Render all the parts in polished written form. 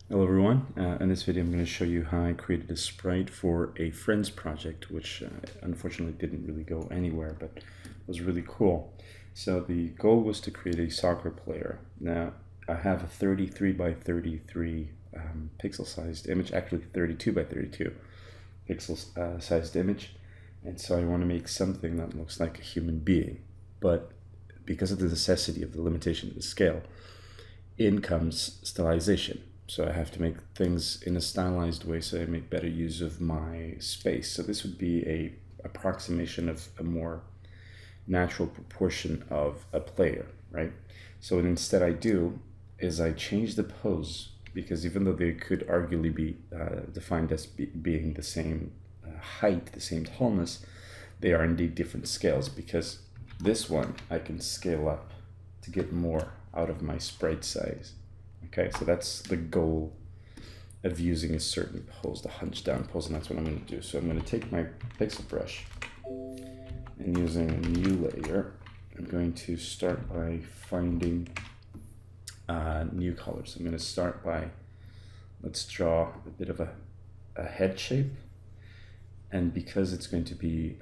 Hello everyone, in this video I'm going to show you how I created a sprite for a friend's project, which unfortunately didn't really go anywhere, but was really cool. So the goal was to create a soccer player. Now I have a 33 by 33 pixel sized image, actually 32 by 32 pixel sized image, and so I want to make something that looks like a human being, but because of the necessity of the limitation of the scale, in comes stylization. So I have to make things in a stylized way so I make better use of my space. So this would be a approximation of a more natural proportion of a player, right? So what instead I do is I change the pose, because even though they could arguably be defined as being the same height, the same tallness, they are indeed different scales, because this one I can scale up to get more out of my sprite size. Okay, so that's the goal of using a certain pose, the hunch down pose, and that's what I'm going to do. So I'm going to take my pixel brush and using a new layer, I'm going to start by finding new colors. I'm going to start by, let's draw a bit of a head shape, and because it's going to be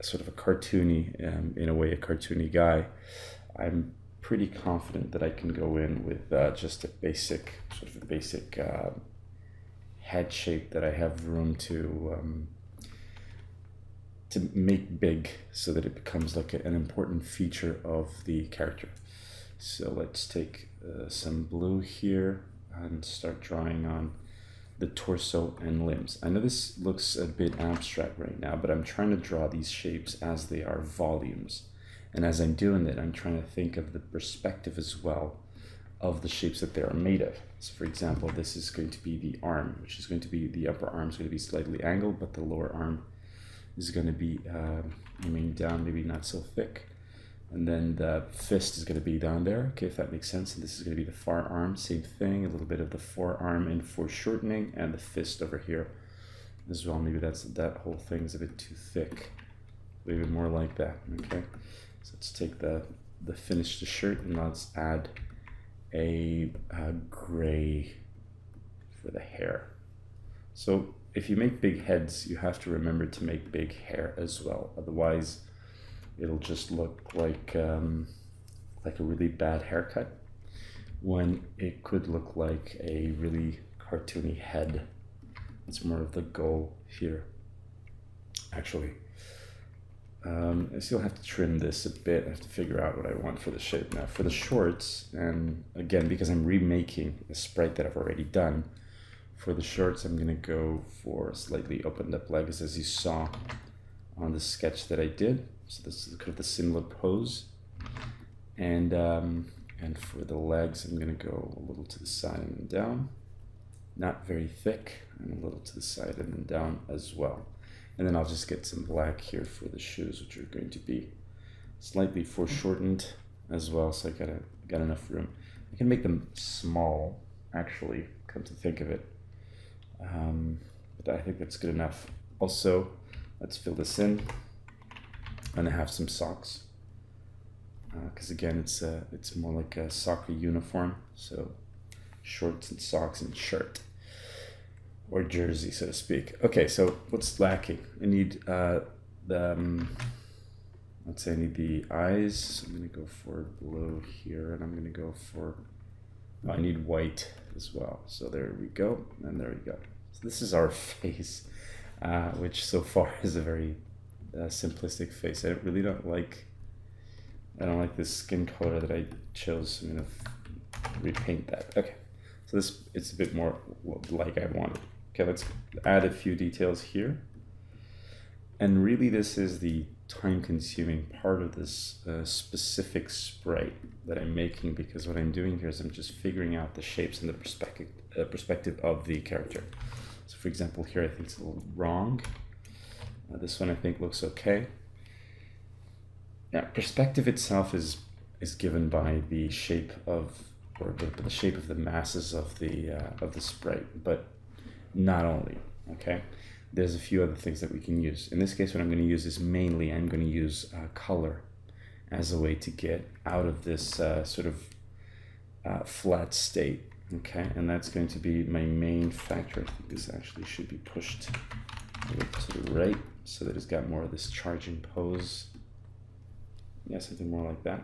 sort of a cartoony, in a way, a cartoony guy, I'm pretty confident that I can go in with just a basic, sort of a basic head shape that I have room to make big so that it becomes like an important feature of the character. So let's take some blue here and start drawing on the torso and limbs. I know this looks a bit abstract right now, but I'm trying to draw these shapes as they are volumes. And as I'm doing it, I'm trying to think of the perspective as well of the shapes that they are made of. So for example, this is going to be the arm, which is going to be, the upper arm is going to be slightly angled, but the lower arm is going to be aiming down, maybe not so thick. And then the fist is going to be down there, okay, if that makes sense. And this is going to be the forearm, same thing, a little bit of the forearm in foreshortening, and the fist over here as well. Maybe that whole thing is a bit too thick. Maybe more like that, okay? So let's take the finish the shirt, and let's add a gray for the hair. So if you make big heads, you have to remember to make big hair as well. Otherwise, it'll just look like a really bad haircut, when it could look like a really cartoony head. It's more of the goal here, actually. I still have to trim this a bit. I have to figure out what I want for the shape. Now for the shorts, and again, because I'm remaking a sprite that I've already done, for the shorts I'm gonna go for slightly opened up legs, as you saw on the sketch that I did. So this is kind of the similar pose. And for the legs, I'm gonna go a little to the side and then down. Not very thick, and a little to the side and then down as well. And then I'll just get some black here for the shoes, which are going to be slightly foreshortened as well, so I got enough room. I can make them small, actually, come to think of it. But I think that's good enough. Also, let's fill this in. And I have some socks, because again, it's more like a soccer uniform, so shorts and socks and shirt, or jersey, so to speak. Okay, so what's lacking? I need let's say I need the eyes. So I'm gonna go for blue here, and I'm gonna go for, I need white as well. So there we go, and there we go. So this is our face, which so far is a very simplistic face. I don't like this skin color that I chose. I'm gonna repaint that. Okay, so it's a bit more like I wanted. Okay, let's add a few details here. And really this is the time-consuming part of this specific sprite that I'm making, because what I'm doing here is I'm just figuring out the shapes and the perspective of the character. So for example, here I think it's a little wrong. This one I think looks okay. Now, perspective itself is given by the shape of, or the shape of the masses of the sprite, but not only. Okay, there's a few other things that we can use. In this case, what I'm going to use is mainly I'm going to use color as a way to get out of this sort of flat state. Okay, and that's going to be my main factor. I think this actually should be pushed a little to the right so that it's got more of this charging pose. Yeah, something more like that.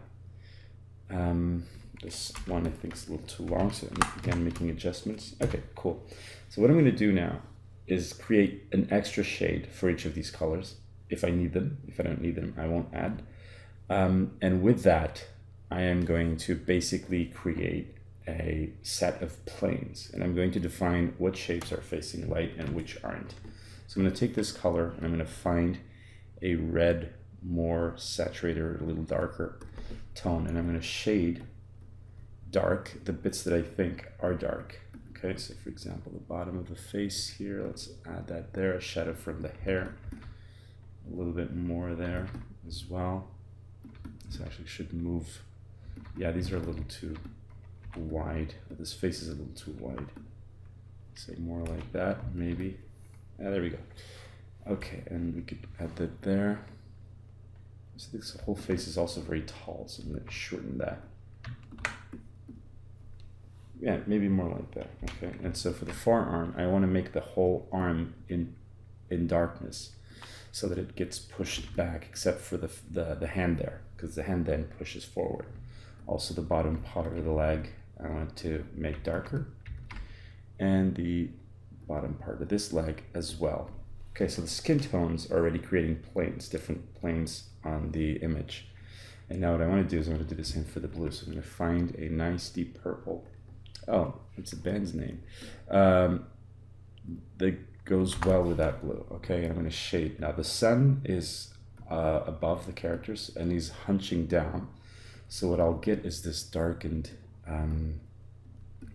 This one I think is a little too long, so again, making adjustments. Okay, cool. So what I'm going to do now is create an extra shade for each of these colors if I need them. If I don't need them, I won't add. And with that, I am going to basically create a set of planes, and I'm going to define what shapes are facing light and which aren't. So I'm going to take this color and I'm going to find a red, more saturated or a little darker tone, and I'm going to shade dark the bits that I think are dark. Okay, so for example, the bottom of the face here, let's add that there, a shadow from the hair, a little bit more there as well. This actually should move. Yeah, these are a little too wide. This face is a little too wide. Say more like that, maybe. Yeah, there we go. Okay, and we could add that there. So this whole face is also very tall, so I'm going to shorten that. Yeah, maybe more like that. Okay, and so for the forearm, I want to make the whole arm in darkness, so that it gets pushed back, except for the hand there, because the hand then pushes forward. Also, the bottom part of the leg, I want to make darker, and the bottom part of this leg as well. Okay, so the skin tones are already creating planes, different planes on the image. And now what I want to do is I want to do the same for the blue. So I'm going to find a nice deep purple. Oh, it's a band's name. That goes well with that blue. Okay, and I'm going to shade. Now the sun is above the characters and he's hunching down. So what I'll get is this darkened tone.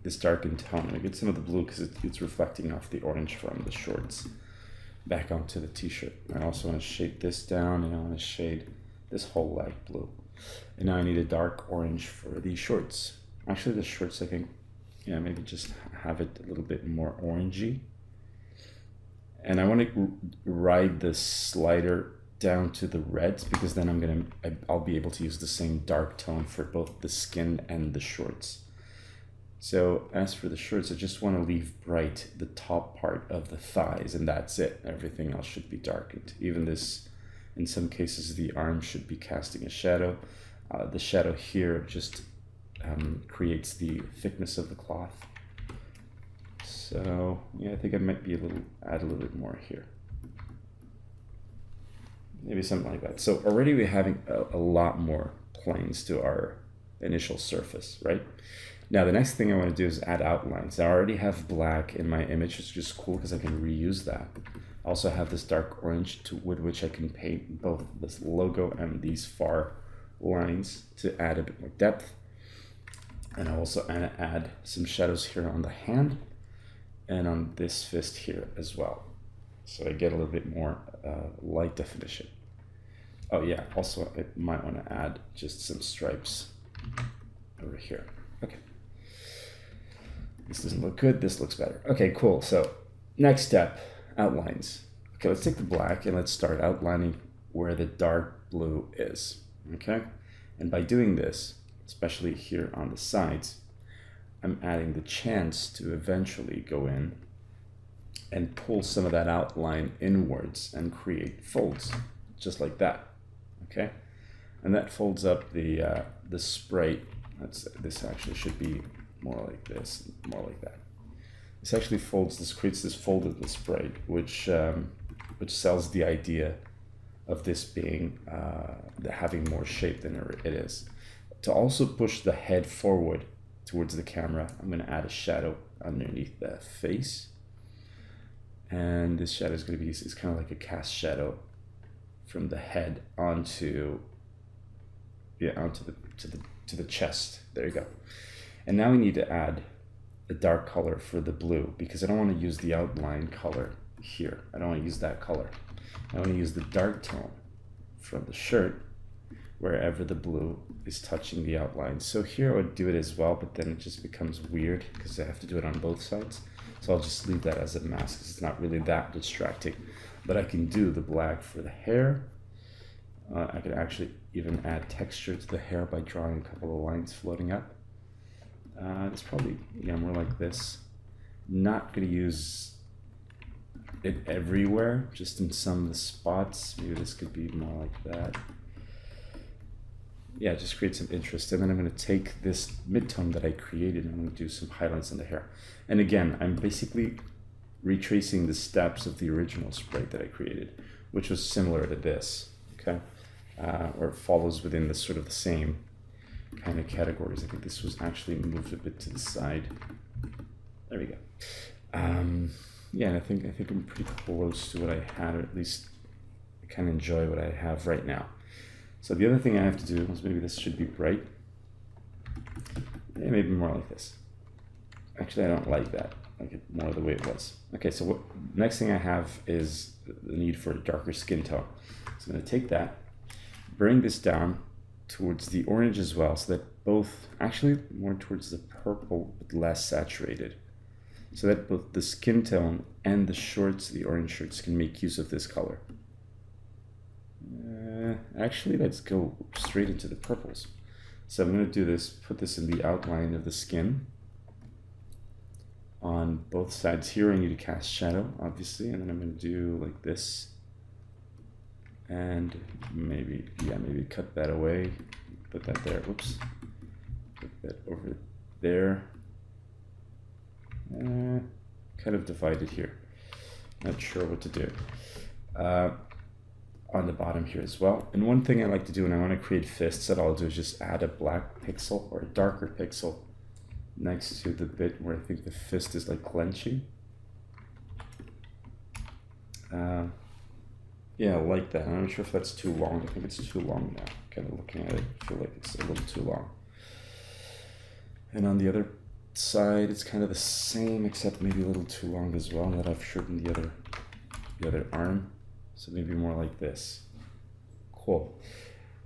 I get some of the blue because it's reflecting off the orange from the shorts back onto the t-shirt. I also want to shade this down, and I want to shade this whole leg blue. And now I need a dark orange for the shorts. Actually, the shorts, I think, yeah, maybe just have it a little bit more orangey. And I want to ride the slider down to the reds, because then I'll be able to use the same dark tone for both the skin and the shorts. So as for the shorts, I just want to leave bright the top part of the thighs, and that's it. Everything else should be darkened. Even this, in some cases, the arm should be casting a shadow. The shadow here just creates the thickness of the cloth. So yeah, I think I might be add a little bit more here. Maybe something like that. So already we're having a lot more planes to our initial surface, right? Now the next thing I want to do is add outlines. I already have black in my image, which is just cool because I can reuse that. I also have this dark orange with which I can paint both this logo and these far lines to add a bit more depth. And I also add some shadows here on the hand and on this fist here as well. So I get a little bit more light definition. Oh yeah, also I might want to add just some stripes over here. Okay. This doesn't look good, this looks better. Okay, cool. So next step, outlines. Okay, let's take the black and let's start outlining where the dark blue is. Okay, and by doing this, especially here on the sides, I'm adding the chance to eventually go in and pull some of that outline inwards and create folds, just like that. Okay, and that folds up the sprite. This actually should be more like this, more like that. This actually folds. This creates this folded sprite, which sells the idea of this being having more shape than it is. To also push the head forward towards the camera, I'm going to add a shadow underneath the face. And this shadow is going to be, it's kind of like a cast shadow from the head onto the chest. There you go. And now we need to add a dark color for the blue, because I don't want to use the outline color here. I don't want to use that color. I want to use the dark tone from the shirt wherever the blue is touching the outline. So here I would do it as well, but then it just becomes weird because I have to do it on both sides. So I'll just leave that as a mask because it's not really that distracting. But I can do the black for the hair. I could actually even add texture to the hair by drawing a couple of lines floating up. It's probably, yeah, more like this. Not going to use it everywhere, just in some of the spots. Maybe this could be more like that. Yeah, just create some interest. And then I'm going to take this midtone that I created and I'm going to do some highlights on the hair. And again, I'm basically retracing the steps of the original sprite that I created, which was similar to this, okay? Or it follows within the sort of the same kind of categories. I think this was actually moved a bit to the side. There we go. Yeah, and I think I'm pretty close to what I had, or at least I kind of enjoy what I have right now. So the other thing I have to do is maybe this should be bright. Yeah, maybe more like this. Actually, I don't like that. I like it more the way it was. Okay, so what next thing I have is the need for a darker skin tone. So I'm going to take that, bring this down towards the orange as well, so that both, actually more towards the purple, but less saturated. So that both the skin tone and the shorts, the orange shorts, can make use of this color. Actually, let's go straight into the purples. So I'm going to do this, put this in the outline of the skin. On both sides here, I need to cast shadow, obviously, and then I'm going to do like this. And maybe, yeah, maybe cut that away, put that there, whoops. Put that over there. Kind of divided here. Not sure what to do. On the bottom here as well. And one thing I like to do when I want to create fists, that I'll do is just add a black pixel or a darker pixel next to the bit where I think the fist is like clenching. Yeah, I like that. I'm not sure if that's too long. I think it's too long now. Kind of looking at it, I feel like it's a little too long. And on the other side, it's kind of the same, except maybe a little too long as well. That I've shortened the other arm. So maybe more like this. Cool.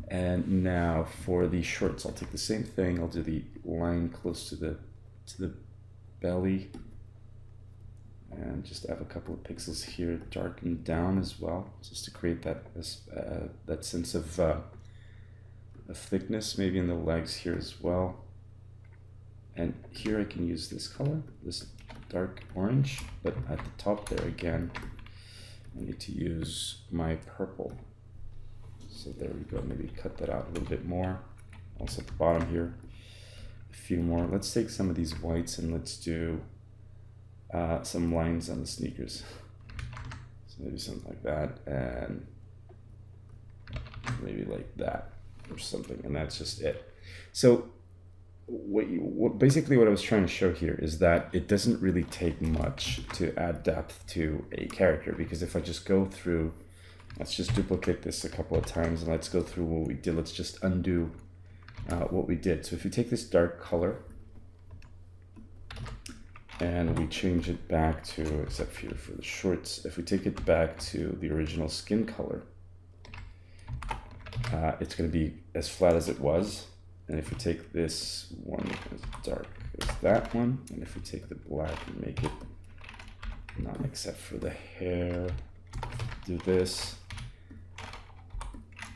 And now for the shorts, I'll take the same thing. I'll do the line close to the belly, and just have a couple of pixels here darkened down as well, just to create that sense of thickness, maybe in the legs here as well. And here I can use this color, this dark orange, but at the top there again, I need to use my purple. So there we go, maybe cut that out a little bit more. Also at the bottom here, a few more. Let's take some of these whites and let's do some lines on the sneakers. So maybe something like that, and maybe like that or something, and that's just it. So basically what I was trying to show here is that it doesn't really take much to add depth to a character, because if I just go through, let's just duplicate this a couple of times and let's go through what we did. Let's just undo what we did. So if you take this dark color and we change it back to, except here for the shorts, if we take it back to the original skin color, it's going to be as flat as it was. And if we take this one as dark as that one, and if we take the black and make it none except for the hair, do this.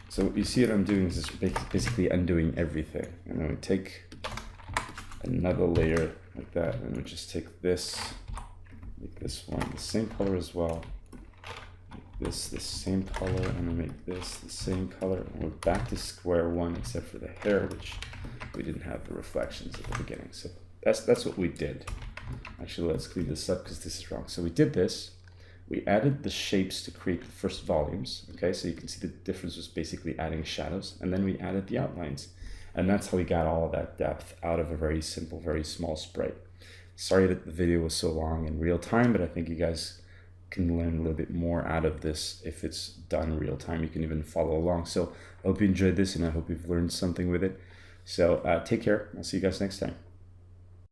So what you see what I'm doing is just basically undoing everything. And then we take another layer like that, and we just take this, make this one the same color as well, make this the same color, and then make this the same color, and we're back to square one except for the hair, which we didn't have the reflections at the beginning. So that's what we did. Actually, let's clean this up because this is wrong. So we did this. We added the shapes to create the first volumes. Okay, so you can see the difference was basically adding shadows, and then we added the outlines. And that's how we got all of that depth out of a very simple, very small sprite. Sorry that the video was so long in real time, but I think you guys can learn a little bit more out of this if it's done in real time. You can even follow along. So I hope you enjoyed this, and I hope you've learned something with it. So take care. I'll see you guys next time.